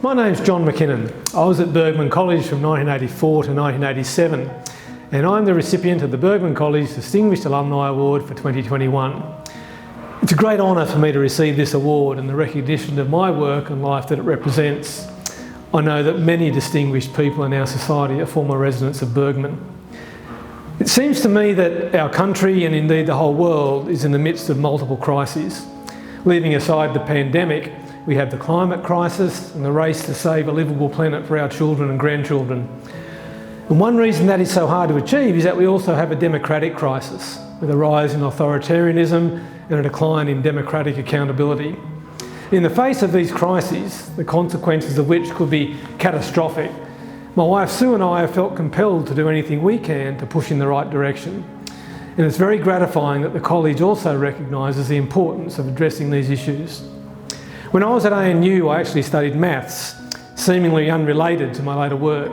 My name's John McKinnon. I was at Bergman College from 1984 to 1987, and I'm the recipient of the Bergman College Distinguished Alumni Award for 2021. It's a great honour for me to receive this award and the recognition of my work and life that it represents. I know that many distinguished people in our society are former residents of Bergman. It seems to me that our country, and indeed the whole world, is in the midst of multiple crises. Leaving aside the pandemic, we have the climate crisis and the race to save a livable planet for our children and grandchildren. And one reason that is so hard to achieve is that we also have a democratic crisis, with a rise in authoritarianism and a decline in democratic accountability. In the face of these crises, the consequences of which could be catastrophic, my wife Sue and I have felt compelled to do anything we can to push in the right direction. And it's very gratifying that the college also recognises the importance of addressing these issues. When I was at ANU, I actually studied maths, seemingly unrelated to my later work.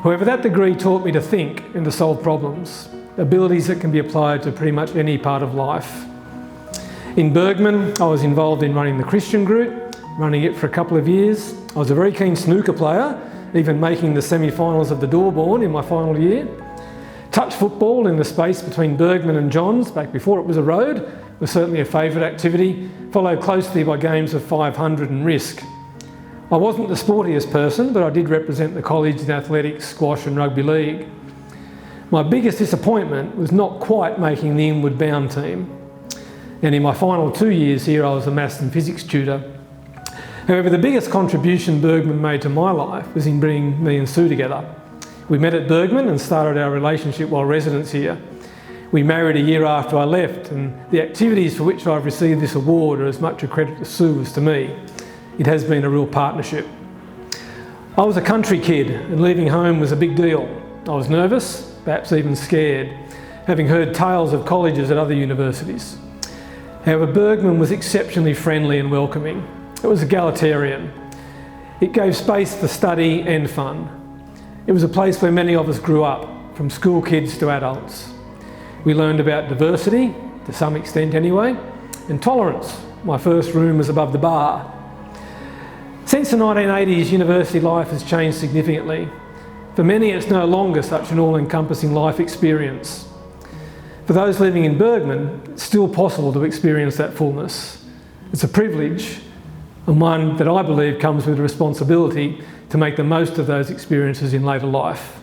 However, that degree taught me to think and to solve problems, abilities that can be applied to pretty much any part of life. In Bergman, I was involved in running the Christian group, running it for a couple of years. I was a very keen snooker player, even making the semi-finals of the Dorborn in my final year. Touch football in the space between Bergman and Johns, back before it was a road, was certainly a favourite activity, followed closely by games of 500 and Risk. I wasn't the sportiest person, but I did represent the college in athletics, squash and rugby league. My biggest disappointment was not quite making the inward bound team. And in my final 2 years here, I was a maths and physics tutor. However, the biggest contribution Bergman made to my life was in bringing me and Sue together. We met at Bergman and started our relationship while residents here. We married a year after I left, and the activities for which I've received this award are as much a credit to Sue as to me. It has been a real partnership. I was a country kid, and leaving home was a big deal. I was nervous, perhaps even scared, having heard tales of colleges at other universities. However, Bergman was exceptionally friendly and welcoming. It was egalitarian. It gave space for study and fun. It was a place where many of us grew up, from school kids to adults. We learned about diversity, to some extent anyway, and tolerance. My first room was above the bar. Since the 1980s, university life has changed significantly. For many, it's no longer such an all-encompassing life experience. For those living in Bergman, it's still possible to experience that fullness. It's a privilege, and one that I believe comes with a responsibility to make the most of those experiences in later life.